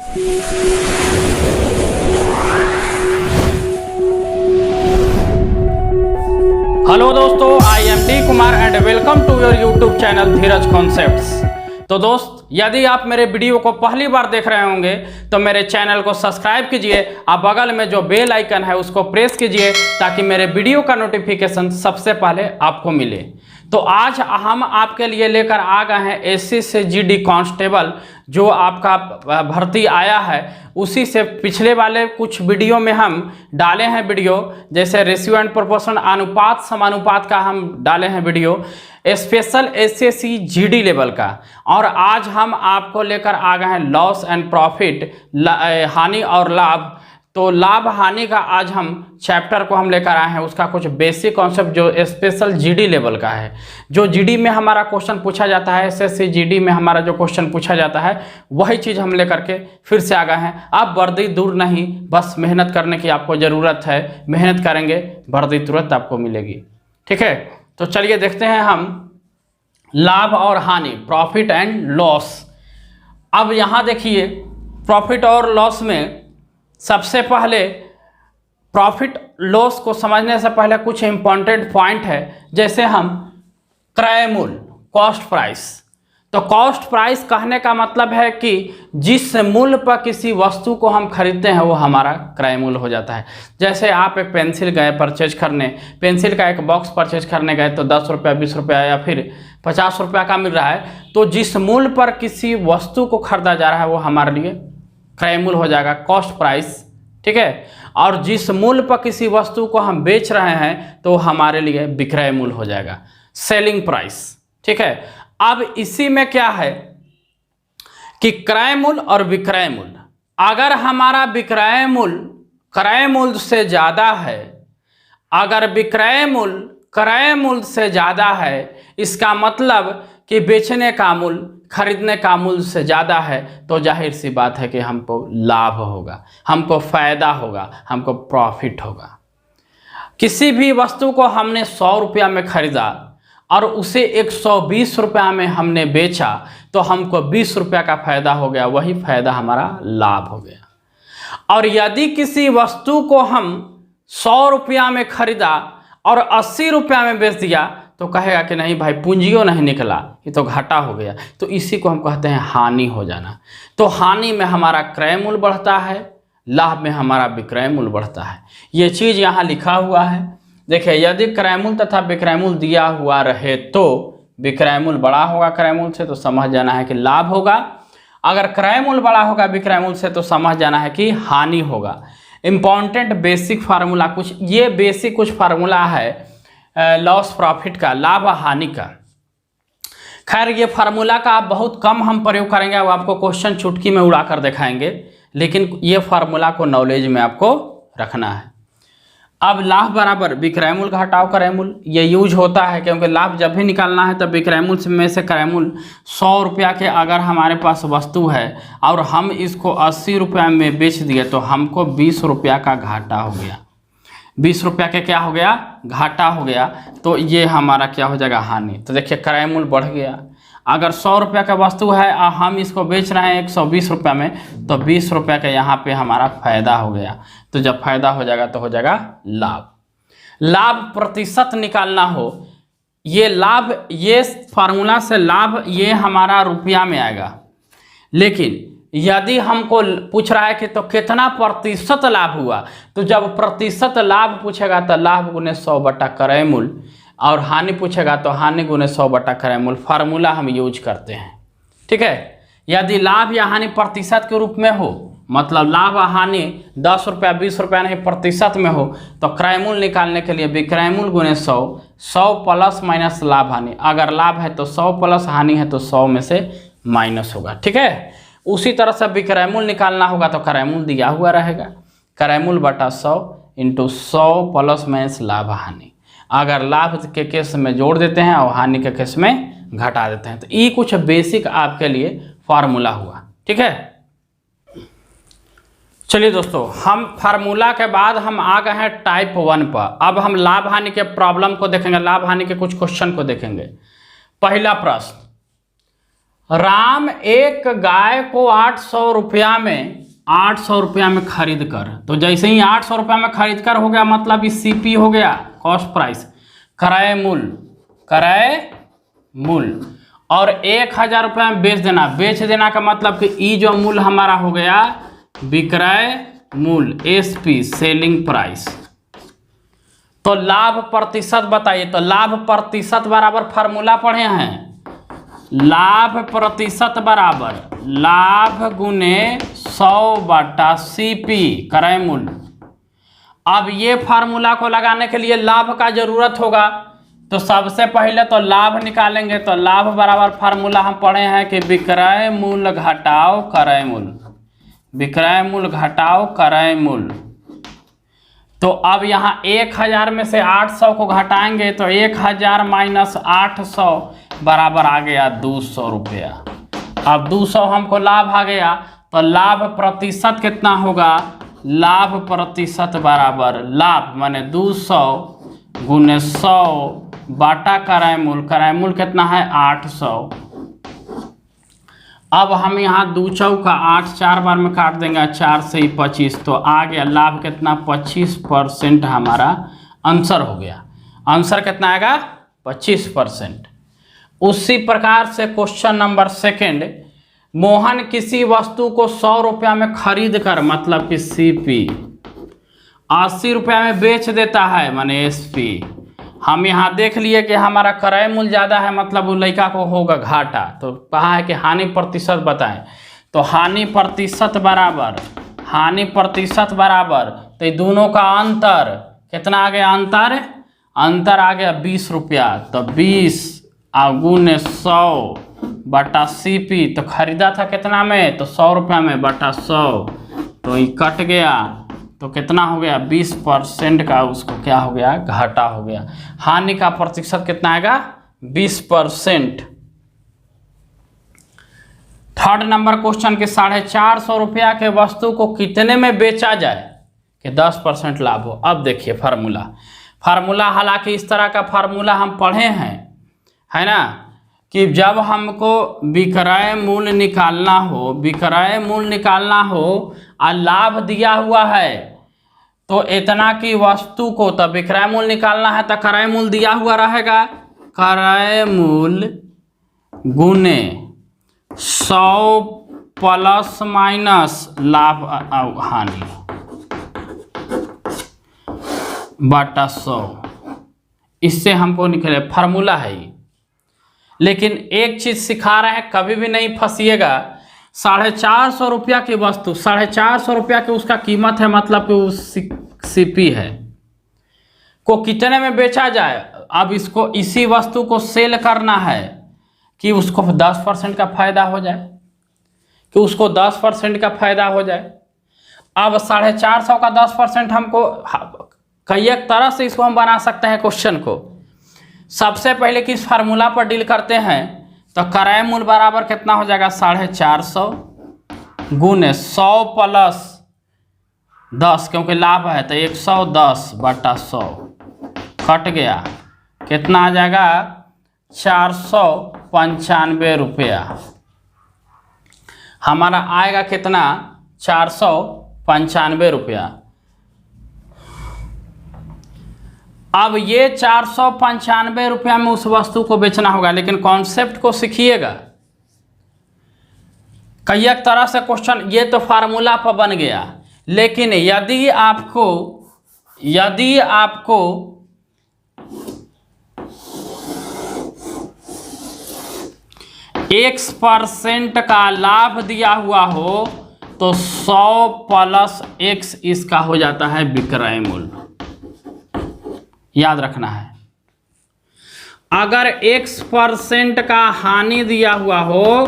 Hello दोस्तों, I am D Kumar and welcome to your YouTube channel Dheeraj concepts. तो दोस्त, यदि आप मेरे वीडियो को पहली बार देख रहे होंगे तो मेरे चैनल को सब्सक्राइब कीजिए। आप बगल में जो बेल आइकन है उसको प्रेस कीजिए ताकि मेरे वीडियो का नोटिफिकेशन सबसे पहले आपको मिले। तो आज हम आपके लिए लेकर आ गए हैं एससी से जीडी कांस्टेबल जो आपका भर्ती आया है, उसी से पिछले वाले कुछ वीडियो में हम डाले हैं वीडियो, जैसे रेशियो एंड प्रोपोर्शन अनुपात समानुपात का हम डाले हैं video, special SSC GD level का। और आज हम आपको लेकर आ गए हैं लॉस एंड प्रॉफिट, हानि और लाभ। तो लाभ हानि का आज हम चैप्टर को हम लेकर आए हैं, उसका कुछ बेसिक कॉन्सेप्ट जो स्पेशल जीडी लेवल का है। जो जीडी में हमारा क्वेश्चन पूछा जाता है, एसएससी जीडी में हमारा जो क्वेश्चन पूछा जाता है वही चीज़ हम लेकर के फिर से आ गए हैं। अब वर्दी दूर नहीं, बस मेहनत करने की आपको ज़रूरत है। मेहनत करेंगे, वर्दी तुरंत आपको मिलेगी। ठीक है, तो चलिए देखते हैं हम लाभ और हानि, प्रॉफिट एंड लॉस। अब यहाँ देखिए, प्रॉफिट और लॉस में सबसे पहले प्रॉफिट लॉस को समझने से पहले कुछ इंपॉर्टेंट पॉइंट है, जैसे हम क्रय मूल्य, कॉस्ट प्राइस। तो कॉस्ट प्राइस कहने का मतलब है कि जिस मूल्य पर किसी वस्तु को हम खरीदते हैं वो हमारा क्रय मूल्य हो जाता है। जैसे आप एक पेंसिल गए परचेज करने, पेंसिल का एक बॉक्स परचेज करने गए तो 10 रुपया, 20 रुपया या फिर 50 रुपया का मिल रहा है, तो जिस मूल्य पर किसी वस्तु को खरीदा जा रहा है वो हमारे लिए क्रय मूल्य हो जाएगा, कॉस्ट प्राइस। ठीक है, और जिस मूल्य पर किसी वस्तु को हम बेच रहे हैं तो हमारे लिए विक्रय मूल्य हो जाएगा, सेलिंग प्राइस। ठीक है, अब इसी में क्या है कि क्रय मूल्य और विक्रय मूल्य, अगर हमारा विक्रय मूल्य क्रय मूल्य से ज़्यादा है, अगर विक्रय मूल्य क्रय मूल्य से ज़्यादा है, इसका मतलब कि बेचने का मूल्य खरीदने का मूल्य से ज़्यादा है, तो जाहिर सी बात है कि हमको लाभ होगा, हमको फ़ायदा होगा, हमको प्रॉफिट होगा। किसी भी वस्तु को हमने 100 रुपया में खरीदा और उसे 120 रुपया में हमने बेचा तो हमको 20 रुपया का फ़ायदा हो गया, वही फ़ायदा हमारा लाभ हो गया। और यदि किसी वस्तु को हम 100 रुपया में खरीदा और 80 रुपया में बेच दिया तो कहेगा कि नहीं भाई, पूंजियों नहीं निकला, ये तो घाटा हो गया। तो इसी को हम कहते हैं हानि हो जाना। तो हानि में हमारा क्रय मूल्य बढ़ता है, लाभ में हमारा विक्रय मूल्य बढ़ता है। ये चीज़ यहाँ लिखा हुआ है। देखिए, यदि क्रय मूल्य तथा विक्रय मूल्य दिया हुआ रहे तो विक्रय मूल्य बड़ा होगा क्रय मूल्य से, तो समझ जाना है कि लाभ होगा। अगर क्रय मूल्य बड़ा होगा विक्रय मूल्य से तो समझ जाना है कि हानि होगा। इम्पॉर्टेंट बेसिक फार्मूला, कुछ ये बेसिक कुछ फार्मूला है लॉस प्रॉफिट का, लाभ हानि का। खैर, ये फार्मूला का आप बहुत कम हम प्रयोग करेंगे, वो आपको क्वेश्चन चुटकी में उड़ा कर दिखाएंगे, लेकिन ये फार्मूला को नॉलेज में आपको रखना है। अब लाभ बराबर विक्रय मूल्य घटाओ क्रय मूल्य, ये यूज होता है क्योंकि लाभ जब भी निकालना है तब विक्रय मूल्य में से क्रय मूल्य। 100 रुपया के अगर हमारे पास वस्तु है और हम इसको 80 रुपया में बेच दिए तो हमको 20 रुपया का घाटा हो गया। 20 रुपया के क्या हो गया? घाटा हो गया। तो ये हमारा क्या हो जाएगा? हानि। तो देखिए, क्रय मूल्य बढ़ गया। अगर 100 रुपया का वस्तु है और हम इसको बेच रहे हैं 120 रुपया में, तो 20 रुपया का यहाँ पे हमारा फायदा हो गया। तो जब फायदा हो जाएगा तो हो जाएगा लाभ। लाभ प्रतिशत निकालना हो, ये लाभ, ये फार्मूला से लाभ ये हमारा रुपया में आएगा। लेकिन यदि हमको पूछ रहा है कि तो कितना प्रतिशत लाभ हुआ, तो जब प्रतिशत लाभ पूछेगा तो लाभ गुने 100 बटा क्रय मूल्य, और हानि पूछेगा तो हानि गुने 100 बटा क्रय मूल्य। फार्मूला हम यूज करते हैं। ठीक है, यदि लाभ या हानि प्रतिशत के रूप में हो, मतलब लाभ या हानि 10 रुपया 20 रुपया नहीं प्रतिशत में हो, तो क्रय मूल्य निकालने के लिए विक्रय मूल्य गुने 100, 100 प्लस माइनस लाभ हानि। अगर लाभ है तो 100 प्लस हानि है तो 100 में से माइनस होगा। ठीक है, उसी तरह से विक्रय मूल्य निकालना होगा तो क्रय मूल्य दिया हुआ रहेगा, क्रय मूल्य बटा 100 इंटू 100 प्लस माइनस लाभ हानि। अगर लाभ के केस में जोड़ देते हैं और हानि के केस में घटा देते हैं। तो ये कुछ बेसिक आपके लिए फार्मूला हुआ। ठीक है, चलिए दोस्तों, हम फार्मूला के बाद हम आ गए हैं टाइप 1 पर। अब हम लाभ हानि के प्रॉब्लम को देखेंगे, लाभ हानि के कुछ क्वेश्चन को देखेंगे। पहला प्रश्न, राम एक गाय को 800 रुपया में खरीद कर, तो जैसे ही 800 रुपया में खरीद कर हो गया, मतलब सीपी हो गया, कॉस्ट प्राइस, क्रय मूल्य, और 1000 रुपया में बेच देना का मतलब कि ई जो मूल्य हमारा हो गया विक्रय मूल्य, एसपी सेलिंग प्राइस। तो लाभ प्रतिशत बताइए, तो लाभ प्रतिशत बराबर फार्मूला पढ़े हैं, लाभ प्रतिशत बराबर लाभ गुने 100/CP क्रय मूल्य। अब ये फार्मूला को लगाने के लिए लाभ का जरूरत होगा, तो सबसे पहले तो लाभ निकालेंगे। तो लाभ बराबर फार्मूला हम पढ़े हैं कि विक्रय मूल्य घटाओ क्रय मूल्य, विक्रय मूल्य घटाओ क्रय मूल्य। तो अब यहाँ 1000 में से 800 को घटाएंगे, तो 1000 माइनस 800 बराबर आ गया 200 रुपया। अब 200 हमको लाभ आ गया, तो लाभ प्रतिशत कितना होगा, लाभ प्रतिशत बराबर लाभ माने 200 गुने 100 बाटा क्रय मूल्य कितना है 800। अब हम यहाँ 2 चौका 8 4 बार में काट देंगे, 4 से ही 25, तो आ गया लाभ कितना 25% हमारा आंसर हो गया। आंसर कितना आएगा 25%। उसी प्रकार से क्वेश्चन नंबर 2, मोहन किसी वस्तु को 100 रुपया में खरीद कर, मतलब कि सीपी, 80 रुपया में बेच देता है, माने एसपी। हम यहाँ देख लिए कि हमारा क्रय मूल्य ज़्यादा है, मतलब वो लड़का को होगा घाटा। तो कहा है कि हानि प्रतिशत बताएं, तो हानि प्रतिशत बराबर तो दोनों का अंतर कितना आ गया, अंतर आ गया 20 रुपया। तो 20 गुने 100/CP, तो खरीदा था कितना में, तो 100 रुपया में बटा 100, तो ये कट गया, तो कितना हो गया 20% का उसको क्या हो गया, घाटा हो गया। हानि का प्रतिशत कितना आएगा 20%। थर्ड नंबर क्वेश्चन के 450 रुपया के वस्तु को कितने में बेचा जाए कि 10% लाभ हो। अब देखिए फार्मूला हालांकि इस तरह का फार्मूला हम पढ़े हैं, है ना, कि जब हमको विक्रय मूल्य निकालना हो और लाभ दिया हुआ है, तो इतना की वस्तु को तो विक्रय मूल्य निकालना है, तो क्रय मूल्य दिया हुआ रहेगा, क्रय मूल्य गुने 100 प्लस माइनस लाभ हानि बटा 100। इससे हमको निकले फार्मूला है ये। लेकिन एक चीज सिखा रहे हैं, कभी भी नहीं फंसिएगा। 450 रुपया की वस्तु, 450 रुपया की उसका कीमत है, मतलब कि उस सीपी है, को कितने में बेचा जाए। अब इसको इसी वस्तु को सेल करना है कि उसको 10% का फायदा हो जाए, अब 450 का 10% हमको कई एक तरह से इसको हम बना सकते हैं क्वेश्चन को। सबसे पहले किस फार्मूला पर डील करते हैं, तो क्रय मूल्य बराबर कितना हो जाएगा 450 गुने 100 प्लस 10, क्योंकि लाभ है तो 110/100 कट गया, कितना आ जाएगा 495 रुपया। हमारा आएगा कितना 495 रुपया। अब ये 495 रुपया में उस वस्तु को बेचना होगा, लेकिन कॉन्सेप्ट को सीखिएगा। कई एक तरह से क्वेश्चन, ये तो फार्मूला पर बन गया, लेकिन यदि आपको X% का लाभ दिया हुआ हो, तो 100 प्लस X इसका हो जाता है विक्रय मूल्य। याद रखना है, अगर X% का हानि दिया हुआ हो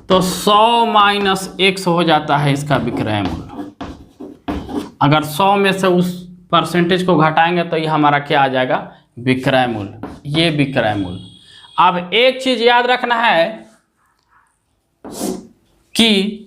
तो 100 माइनस X हो जाता है इसका विक्रय मूल्य। अगर 100 में से उस परसेंटेज को घटाएंगे तो ये हमारा क्या आ जाएगा विक्रय मूल्य, ये विक्रय मूल्य। अब एक चीज याद रखना है कि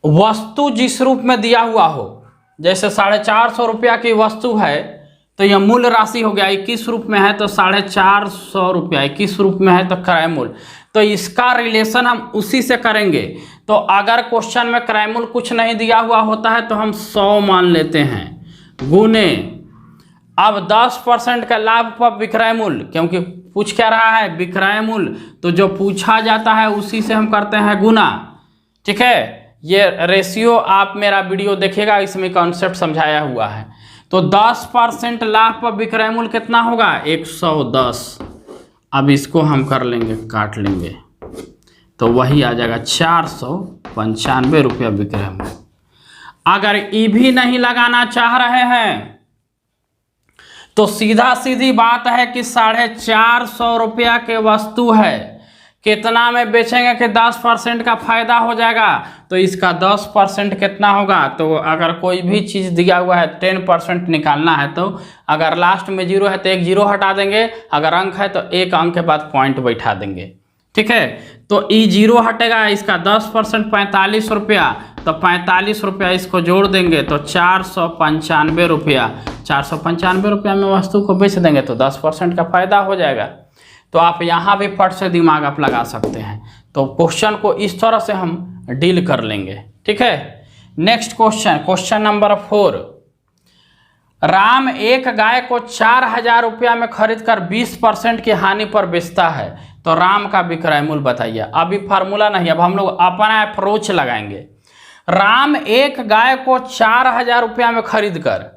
वस्तु जिस रूप में दिया हुआ हो, जैसे 450 रुपया की वस्तु है तो यह मूल्य राशि हो गया, 21 रूप में है तो 450 रुपया, 21 रूप में है तो क्रय मूल्य। तो इसका रिलेशन हम उसी से करेंगे। तो अगर क्वेश्चन में क्रय मूल्य कुछ नहीं दिया हुआ होता है तो हम 100 मान लेते हैं, गुने अब 10% का लाभ पर विक्रय मूल्य, क्योंकि पूछ क्या रहा है विक्रय मूल्य, तो जो पूछा जाता है उसी से हम करते हैं गुना। ठीक है, ये रेशियो आप मेरा वीडियो देखिएगा, इसमें कॉन्सेप्ट समझाया हुआ है। तो 10% लाभ पर विक्रय मूल्य कितना होगा 110। अब इसको हम कर लेंगे, काट लेंगे, तो वही आ जाएगा 495 रुपया विक्रय मूल्य। अगर ई भी नहीं लगाना चाह रहे हैं तो सीधा सीधी बात है कि 450 रुपया के वस्तु है, कितना में बेचेंगे कि 10% का फायदा हो जाएगा, तो इसका 10% कितना होगा। तो अगर कोई भी चीज़ दिया हुआ है 10% निकालना है, तो अगर लास्ट में 0 है तो एक 0 हटा देंगे, अगर अंक है तो एक अंक के बाद पॉइंट बैठा देंगे। ठीक है, तो ई 0 हटेगा, इसका 10% 45 रुपया, तो 45 रुपया इसको जोड़ देंगे तो 495 रुपया। 495 रुपया में वस्तु को बेच देंगे तो 10% का फायदा हो जाएगा। तो आप यहाँ भी फट से दिमाग आप लगा सकते हैं। तो क्वेश्चन को इस तरह से हम डील कर लेंगे। ठीक है, next question, question number 4। Ram एक गाय को 4000 रुपया में खरीद कर 20% की हानि पर बेचता है, तो राम का विक्रय मूल्य बताइए। अभी फार्मूला नहीं, अब हम लोग अपना अप्रोच लगाएंगे। राम एक गाय को 4000 रुपया में खरीद कर,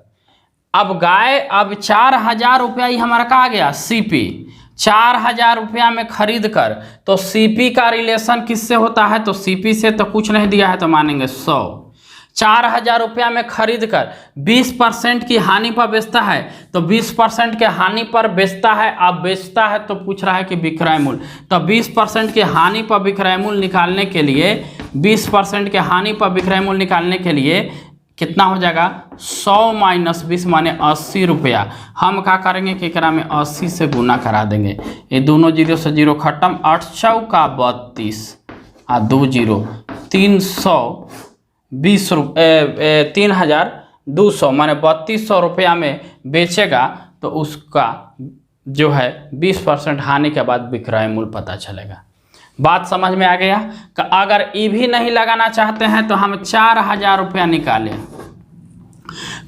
अब गाय, अब 4000 रुपया ही हमारा कहा गया सीपी, 4000 रुपया में खरीद कर, तो सीपी का रिलेशन किससे होता है, तो सीपी से तो कुछ नहीं दिया है तो मानेंगे 100। 4000 रुपया में खरीद कर 20% की हानि पर बेचता है, तो 20% के हानि पर बेचता है। अब बेचता है तो पूछ रहा है कि विक्रय मूल्य, तो 20% के हानि पर विक्रय मूल्य निकालने के लिए, 20% के हानि पर विक्रय मूल्य निकालने के लिए कितना हो जाएगा 100 माइनस 20 माने 80 रुपया। हम क्या करेंगे कि एकरा में 80 से गुना करा देंगे, ये दोनों 0 से 0 खत्म, 8 चौका 32 और 2 0, 320 रुपये, 3200 माने 3200 रुपया में बेचेगा, तो उसका जो है 20% हानि के बाद विक्रय मूल्य पता चलेगा। बात समझ में आ गया। अगर ई भी नहीं लगाना चाहते हैं तो हम 4000 रुपया निकालें।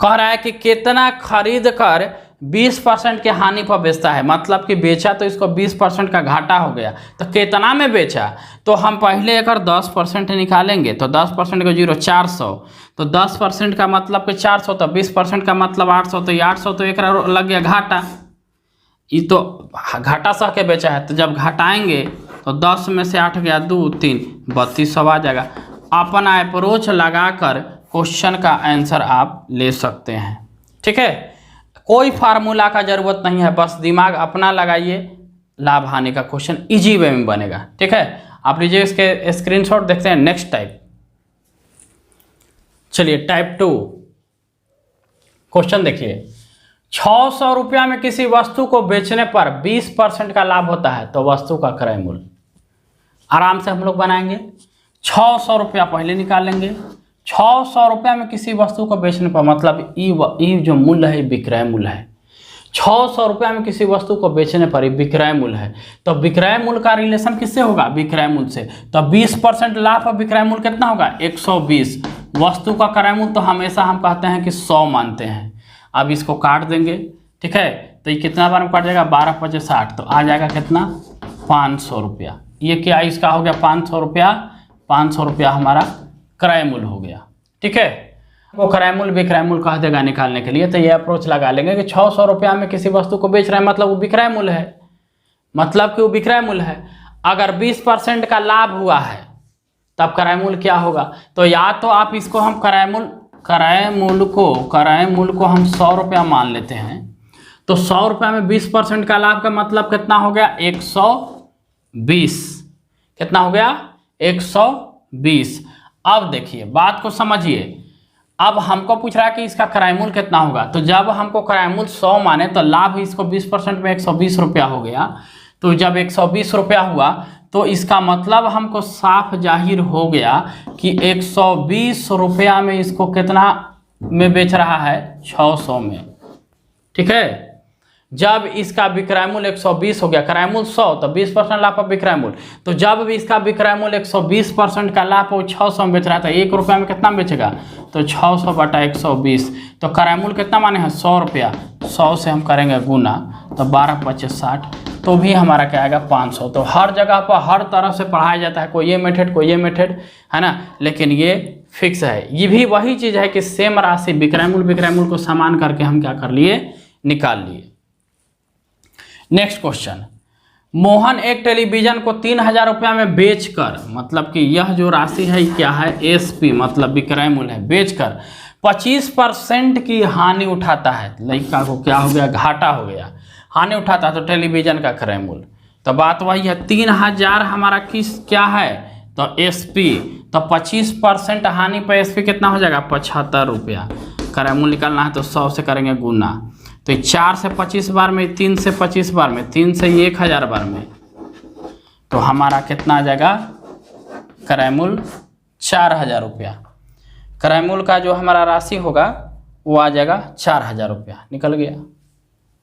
कह रहा है कि कितना खरीद कर 20% के हानि पर बेचता है, मतलब कि बेचा तो इसको 20% का घाटा हो गया, तो कितना में बेचा, तो हम पहले अगर 10% निकालेंगे, तो 10% को 0 400, तो 10% का मतलब कि 400, तो 20% का मतलब 800, तो 800 तो एक लग गया घाटा, ये तो घाटा सह के बेचा है। तो जब घटाएंगे तो 10 में से 8 गया 2 3 3200 आ जाएगा। अपना अप्रोच लगाकर क्वेश्चन का आंसर आप ले सकते हैं। ठीक है, कोई फार्मूला का ज़रूरत नहीं है, बस दिमाग अपना लगाइए, लाभ हानि का क्वेश्चन इजी वे में बनेगा। ठीक है, आप लीजिए, इसके स्क्रीनशॉट देखते हैं। नेक्स्ट टाइप, चलिए टाइप 2 क्वेश्चन देखिए। 600 रुपया में किसी वस्तु को बेचने पर 20% का लाभ होता है, तो वस्तु का क्रय मूल्य आराम से हम लोग बनाएंगे। 600 रुपया पहले निकालेंगे। 600 रुपया में किसी वस्तु को बेचने पर, मतलब ई जो मूल्य है विक्रय मूल्य है। 600 रुपया में किसी वस्तु को बेचने पर ये विक्रय मूल्य है, तो विक्रय मूल्य का रिलेशन किससे होगा, विक्रय मूल्य से। तो 20% लाभ पर विक्रय मूल्य कितना होगा 120। वस्तु का क्रय मूल्य तो हमेशा हम कहते हैं कि 100 मानते हैं। अब इसको काट देंगे। ठीक है, तो ये कितना बार में काट जाएगा 12 5 60, तो आ जाएगा कितना 500 रुपया। ये क्या इसका हो गया 500 रुपया। 500 रुपया हमारा क्रय मूल्य हो गया। ठीक है, वो क्रय मूल्य विक्रय मूल्य कह देगा निकालने के लिए। तो ये अप्रोच लगा लेंगे कि 600 रुपया में किसी वस्तु को बेच रहे हैं, मतलब वो विक्रय मूल्य है, मतलब कि वो विक्रय मूल्य है। अगर 20% का लाभ हुआ है तब क्रय मूल्य क्या होगा, तो या तो आप इसको हम क्रय मूल्य को हम 100 रुपया मान लेते हैं। तो 100 रुपया में 20% का लाभ का मतलब कितना हो गया 120। कितना हो गया 120। अब देखिए बात को समझिए। अब हमको पूछ रहा है कि इसका क्रय मूल्य कितना होगा, तो जब हमको क्रय मूल्य 100 माने तो लाभ इसको 20% में 120 रुपया हो गया। तो जब 120 रुपया हुआ तो इसका मतलब हमको साफ जाहिर हो गया कि 120 रुपया में इसको कितना में बेच रहा है 600 में। ठीक है, जब इसका विक्रय मूल्य 120 हो गया, क्रय मूल्य 100 तो 20% लाभ पर विक्रय मूल्य, तो जब भी इसका विक्रय मूल्य 120% का लाभ वो 600 में बेच रहा था, 1 रुपया में कितना बेचेगा, तो 600 बटा 120, तो क्रय मूल्य कितना माने हैं 100 रुपया, 100 से हम करेंगे गुना, तो 12 25 60, तो भी हमारा क्या आएगा 500। तो हर जगह पर हर तरफ से पढ़ाया जाता है, कोई ये मेथड कोई ये मेथड, है ना, लेकिन ये फिक्स है। ये भी वही चीज़ है कि सेम राशि विक्रय मूल्य को समान करके हम क्या कर लिए, निकाल लिए। नेक्स्ट क्वेश्चन, मोहन एक टेलीविजन को 3000 रुपया में बेचकर, मतलब कि यह जो राशि है क्या है, एसपी मतलब विक्रय मूल्य है, बेचकर 25% की हानि उठाता है। लड़का को क्या हो गया, घाटा हो गया, हानि उठाता है, तो टेलीविजन का क्रय मूल्य, तो बात वही है 3000 हमारा किस क्या है, तो एसपी, तो 25% हानि पर एसपी कितना हो जाएगा 75 रुपया, क्रय मूल्य निकालना है तो 100 से करेंगे गुना, तो 4 से 25 बार में, 3 से 25 बार में, 3 से 1000 बार में, तो हमारा कितना आ जाएगा क्रय मूल्य 4000 रुपया। क्रय मूल्य का जो हमारा राशि होगा वो आ जाएगा 4000 रुपया, निकल गया।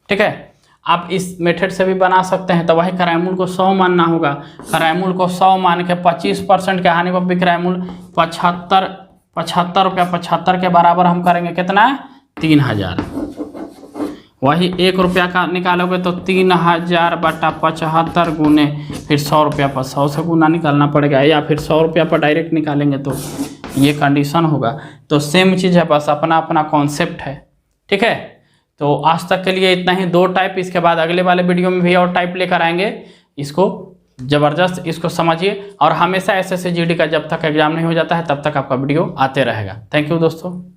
ठीक है, आप इस मेथड से भी बना सकते हैं, तो वही क्रय मूल्य को 100 मानना होगा, क्रय मूल्य को 100 मान के 25% के हानि पर विक्रय मूल्य 75 रुपया, 75 के बराबर हम करेंगे कितना, 3000। वही 1 रुपया का निकालोगे तो 3000 बटा 75 गुने फिर 100 रुपया पर 100 से गुना निकालना पड़ेगा, या फिर 100 रुपया पर डायरेक्ट निकालेंगे तो ये कंडीशन होगा। तो सेम चीज़ है, बस अपना अपना कॉन्सेप्ट है। ठीक है, तो आज तक के लिए इतना ही, 2 टाइप, इसके बाद अगले वाले वीडियो में भी और टाइप लेकर आएंगे। इसको ज़बरदस्त इसको समझिए, और हमेशा SSC GD का जब तक एग्जाम नहीं हो जाता है तब तक आपका वीडियो आते रहेगा। थैंक यू दोस्तों।